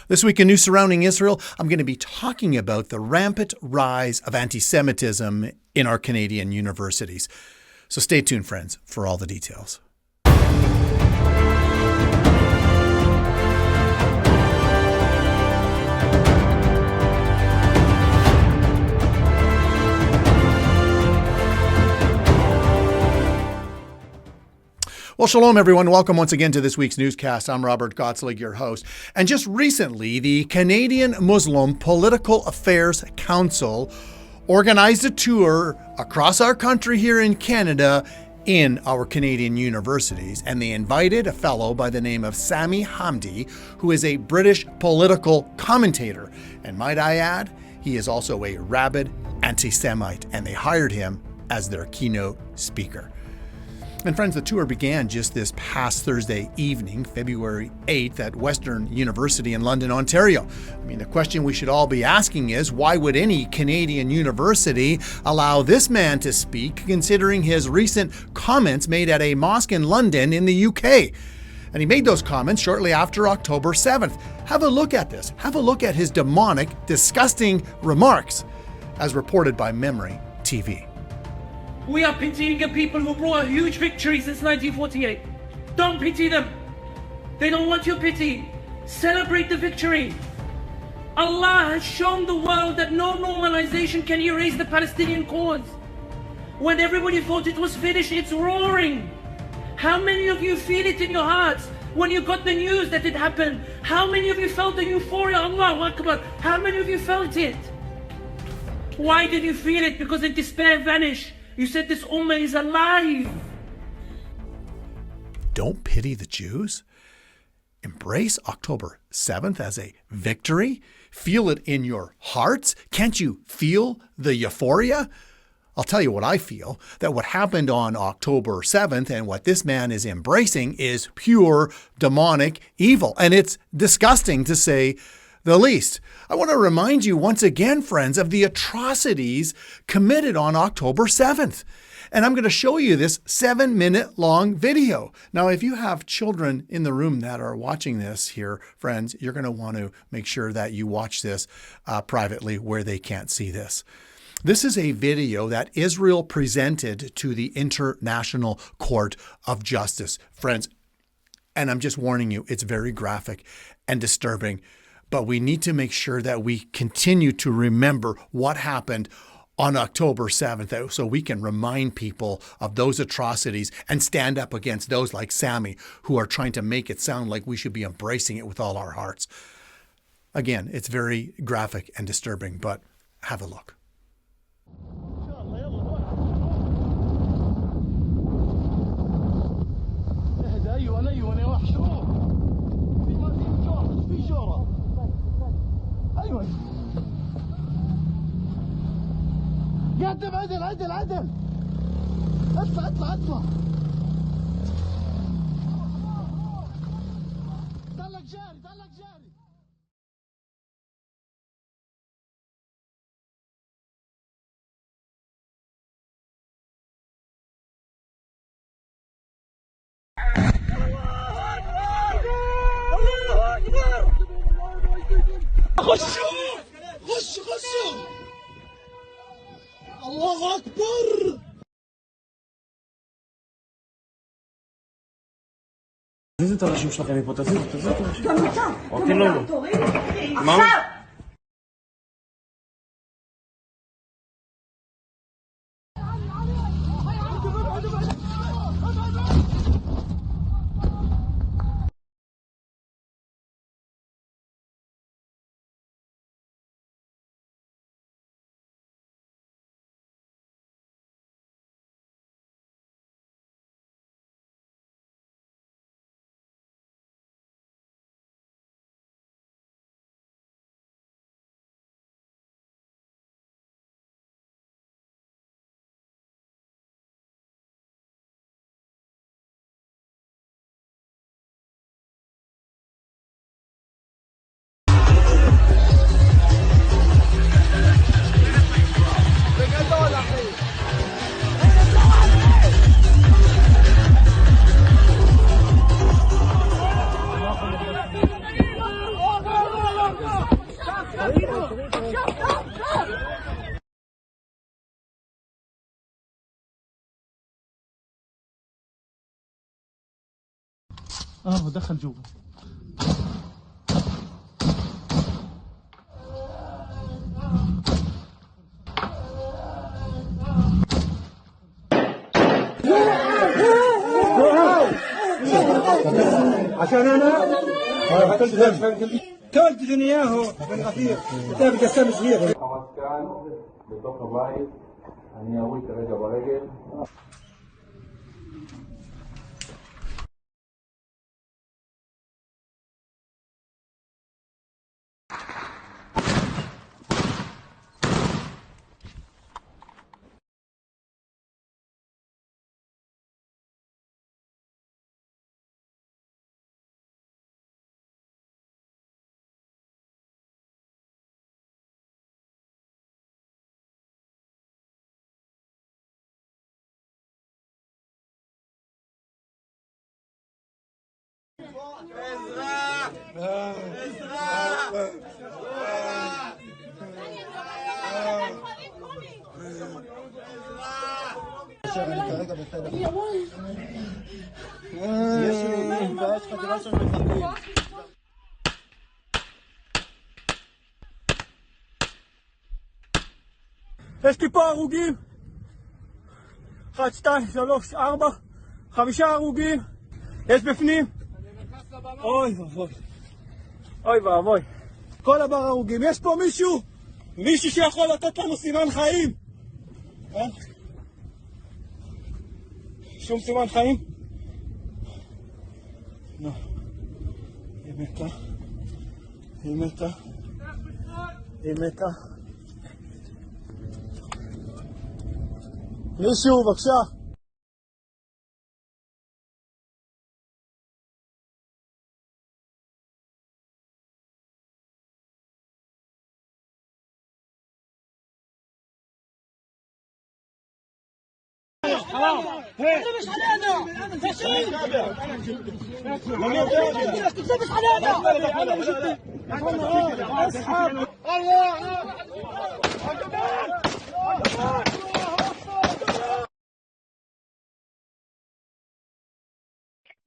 This week in News Surrounding Israel, I'm going to be talking about the rampant rise of anti-Semitism in our Canadian universities. So stay tuned, friends, for all the details. Well, shalom, everyone. Welcome once again to this week's newscast. I'm Robert Gottslig, your host. And just recently, the Canadian Muslim Political Affairs Council organized a tour across our country here in Canada in our Canadian universities. And they invited a fellow by the name of Sami Hamdi, who is a British political commentator. And might I add, he is also a rabid anti-Semite, and they hired him as their keynote speaker. And friends, the tour began just this past Thursday evening, February 8th, at Western University in London, Ontario. I mean, the question we should all be asking is, why would any Canadian university allow this man to speak, considering his recent comments made at a mosque in London in the UK? And he made those comments shortly after October 7th. Have a look at this. Have a look at his demonic, disgusting remarks, as reported by Memory TV. We are pitying the people who brought a huge victory since 1948. Don't pity them. They don't want your pity. Celebrate the victory. Allah has shown the world that no normalization can erase the Palestinian cause. When everybody thought it was finished, it's roaring. How many of you feel it in your hearts when you got the news that it happened? How many of you felt the euphoria? Allahu Akbar. How many of you felt it? Why did you feel it? Because the despair vanished. You said this ummah is alive. Don't pity the Jews. Embrace October 7th as a victory. Feel it in your hearts. Can't you feel the euphoria? I'll tell you what I feel, that what happened on October 7th and what this man is embracing is pure demonic evil. And it's disgusting, to say the least. I want to remind you once again, friends, of the atrocities committed on October 7th. And I'm going to show you this 7-minute long video. Now, if you have children in the room that are watching this here, friends, you're going to want to make sure that you watch this privately where they can't see this. This is a video that Israel presented to the International Court of Justice. Friends, and I'm just warning you, it's very graphic and disturbing. But we need to make sure that we continue to remember what happened on October 7th so we can remind people of those atrocities and stand up against those like Sami who are trying to make it sound like we should be embracing it with all our hearts. Again, it's very graphic and disturbing, but have a look. قدم عدل عدل عدل اطلع اطلع اطلع ضلك جاري ضلك جاري الله اكبر خشوا خشوا الله أكبر תזיז את הראשים שלכם מפה, תזיז, תזיז את הראשים. אותי לא. מה? دخل جوا. عشان انا قتلت دنياه بالغفير كتاب قسام صغير. كان בתוך הבית, אני ארוץ כרגע ברגל. יש לי פה הרוגים, 1, 2, 3, 4, 5 הרוגים, יש בפנים, אוי ואבוי, אוי ואבוי, כל הבר הרוגים. יש פה מישהו שיכול לתת לנו סימן חיים? שום סימן חיים? לא, היא מתה, היא מתה, היא מתה. מישהו, בבקשה. تكذبش علينا فاشل تكذبش علينا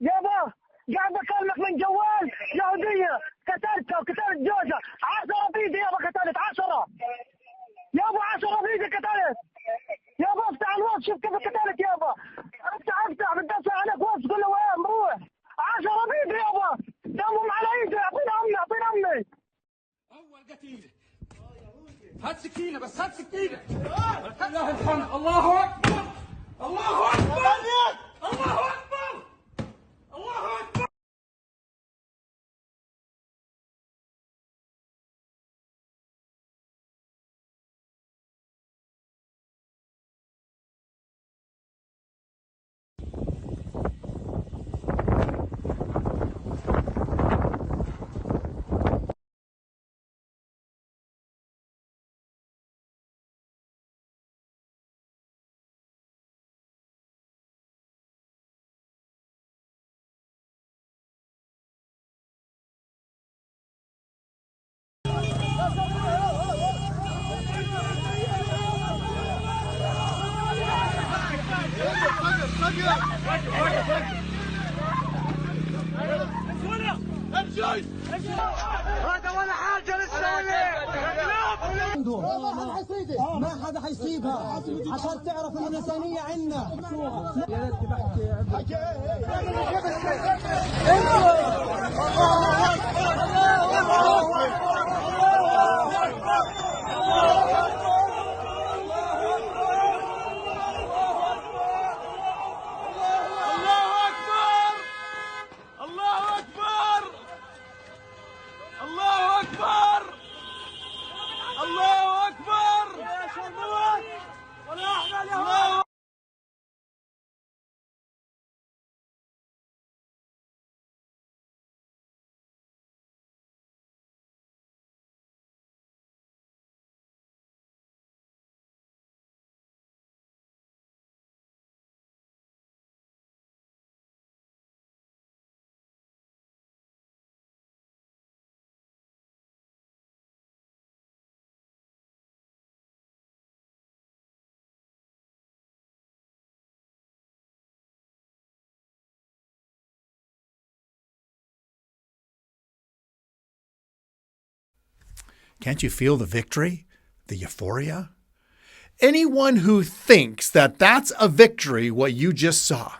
يابا قاعد بكلمك من جوال يهودية قتلتها وقتلت جوزها 10 بيدي يابا قتلت 10 يابا 10 بيدي قتلت يابا افتح الوصف شوف كيف قتلت يابا افتح بتدفع عليك وصف كل له وين بروح 10 بيدي يابا دمهم على ايدي اعطينا امي اول قتيل هات سكينه بس هات سكينه الله الحمد الله اكبر الله اكبر الله اكبر الله اكبر هذا ولا حاجه للسويه ما حدا حيسيبها عشان تعرف ان الانسانيه عندنا Can't you feel the victory, the euphoria? Anyone who thinks that that's a victory, what you just saw,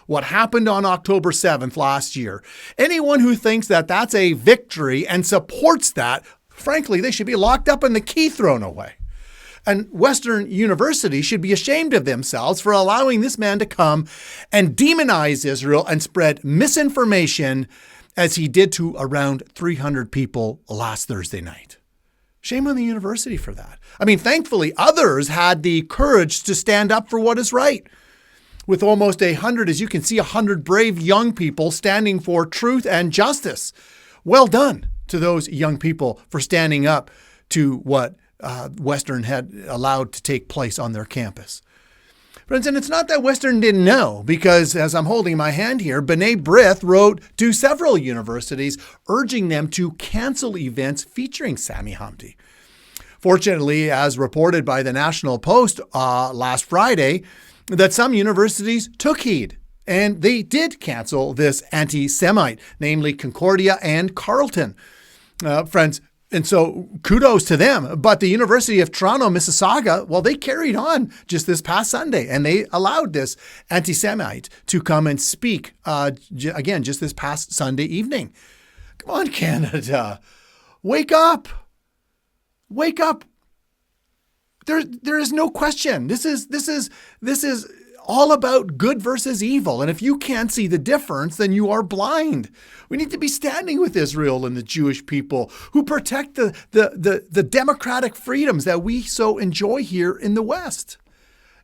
what happened on October 7th last year, anyone who thinks that that's a victory and supports that, frankly, they should be locked up and the key thrown away. And Western universities should be ashamed of themselves for allowing this man to come and demonize Israel and spread misinformation as he did to around 300 people last Thursday night. Shame on the university for that. I mean, thankfully, others had the courage to stand up for what is right. With almost 100, as you can see, 100 brave young people standing for truth and justice. Well done to those young people for standing up to what Western had allowed to take place on their campus. Friends, and it's not that Western didn't know, because as I'm holding my hand here, B'nai B'rith wrote to several universities urging them to cancel events featuring Sami Hamdi. Fortunately, as reported by the National Post last Friday, that some universities took heed and they did cancel this anti-Semite, namely Concordia and Carleton. Friends, and so kudos to them. But the University of Toronto, Mississauga, well, they carried on just this past Sunday and they allowed this anti-Semite to come and speak again just this past Sunday evening. Come on, Canada. Wake up. Wake up. There is no question. This is all about good versus evil. And if you can't see the difference, then you are blind. We need to be standing with Israel and the Jewish people who protect the democratic freedoms that we so enjoy here in the West.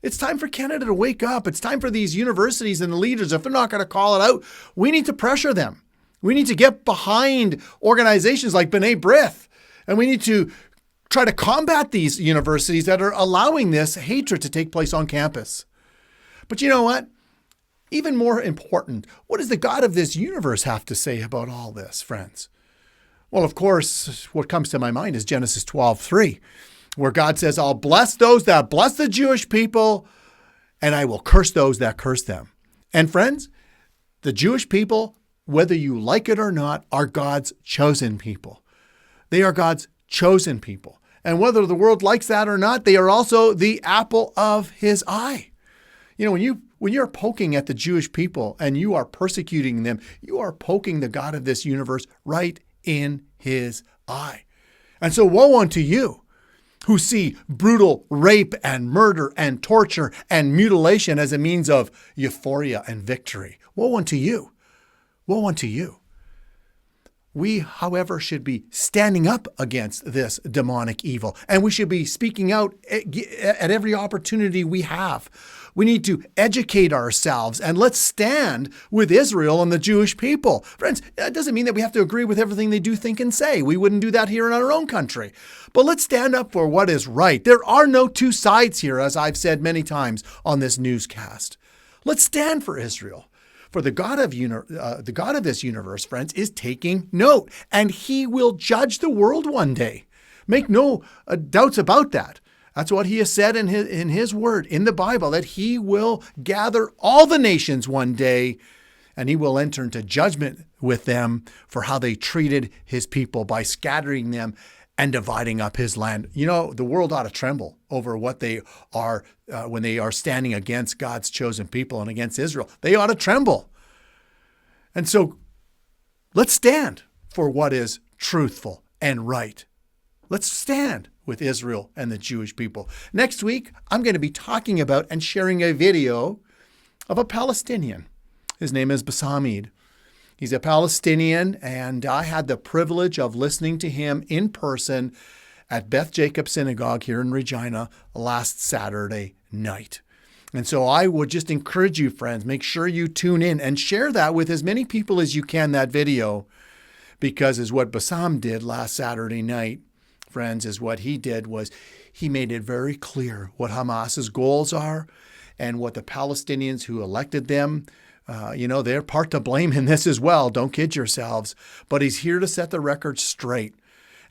It's time for Canada to wake up. It's time for these universities and the leaders, if they're not going to call it out, we need to pressure them. We need to get behind organizations like B'nai B'rith, and we need to try to combat these universities that are allowing this hatred to take place on campus. But you know what? Even more important, what does the God of this universe have to say about all this, friends? Well, of course, what comes to my mind is Genesis 12:3, where God says, I'll bless those that bless the Jewish people, and I will curse those that curse them. And friends, the Jewish people, whether you like it or not, are God's chosen people. They are God's chosen people. And whether the world likes that or not, they are also the apple of his eye. You know, when you're poking at the Jewish people and you are persecuting them, you are poking the God of this universe right in his eye. And so woe unto you who see brutal rape and murder and torture and mutilation as a means of euphoria and victory. Woe unto you. Woe unto you. We, however, should be standing up against this demonic evil, and we should be speaking out at every opportunity we have. We need to educate ourselves, and let's stand with Israel and the Jewish people. Friends, that doesn't mean that we have to agree with everything they do, think, and say. We wouldn't do that here in our own country. But let's stand up for what is right. There are no two sides here, as I've said many times on this newscast. Let's stand for Israel. For the God of this universe, friends, is taking note, and he will judge the world one day. Make no doubts about that. That's what he has said in his word, in the Bible, that he will gather all the nations one day, and he will enter into judgment with them for how they treated his people by scattering them and dividing up his land. You know, the world ought to tremble over what they are when they are standing against God's chosen people and against Israel. They ought to tremble. And so let's stand for what is truthful and right. Let's stand with Israel and the Jewish people. Next week, I'm going to be talking about and sharing a video of a Palestinian. His name is Basamid. He's a Palestinian, and I had the privilege of listening to him in person at Beth Jacob Synagogue here in Regina last Saturday night. And so I would just encourage you, friends, make sure you tune in and share that with as many people as you can, that video, because as what Bassam did last Saturday night, friends, is what he did was he made it very clear what Hamas's goals are and what the Palestinians who elected them, they're part to blame in this as well. Don't kid yourselves. But he's here to set the record straight.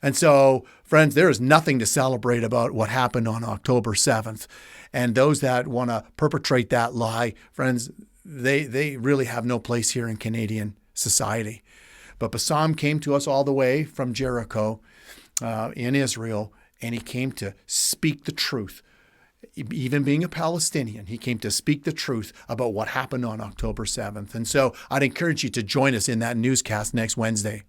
And so, friends, there is nothing to celebrate about what happened on October 7th. And those that want to perpetrate that lie, friends, they really have no place here in Canadian society. But Bassam came to us all the way from Jericho. in Israel, and he came to speak the truth. Even being a Palestinian, he came to speak the truth about what happened on October 7th. And so I'd encourage you to join us in that newscast next Wednesday.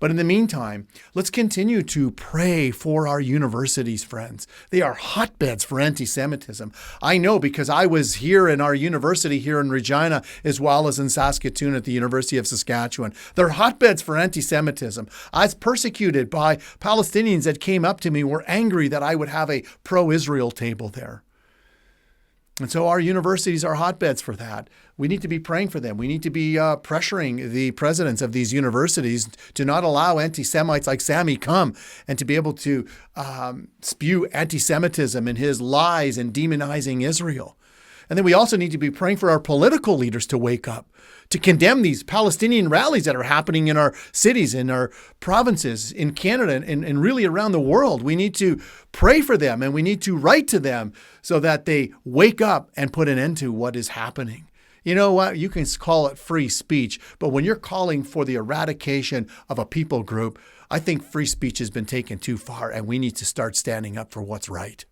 But in the meantime, let's continue to pray for our universities, friends. They are hotbeds for anti-Semitism. I know because I was here in our university here in Regina, as well as in Saskatoon at the University of Saskatchewan. They're hotbeds for anti-Semitism. I was persecuted by Palestinians that came up to me, were angry that I would have a pro-Israel table there. And so our universities are hotbeds for that. We need to be praying for them. We need to be pressuring the presidents of these universities to not allow anti-Semites like Sammy come and to be able to spew anti-Semitism and his lies and demonizing Israel. And then we also need to be praying for our political leaders to wake up, to condemn these Palestinian rallies that are happening in our cities, in our provinces, in Canada, and really around the world. We need to pray for them and we need to write to them so that they wake up and put an end to what is happening. You know what? You can call it free speech, but when you're calling for the eradication of a people group, I think free speech has been taken too far and we need to start standing up for what's right.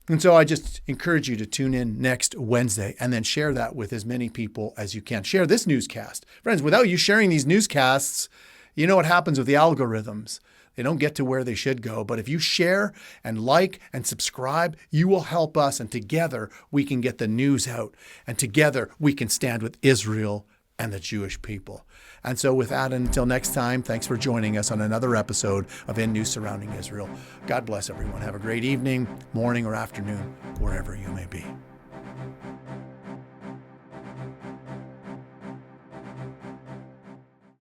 And so I just encourage you to tune in next Wednesday and then share that with as many people as you can. Share this newscast. Friends, without you sharing these newscasts, you know what happens with the algorithms. They don't get to where they should go. But if you share and like and subscribe, you will help us. And together we can get the news out. And together we can stand with Israel and the Jewish people. And so with that, until next time, thanks for joining us on another episode of In News Surrounding Israel. God bless everyone. Have a great evening, morning, or afternoon, wherever you may be.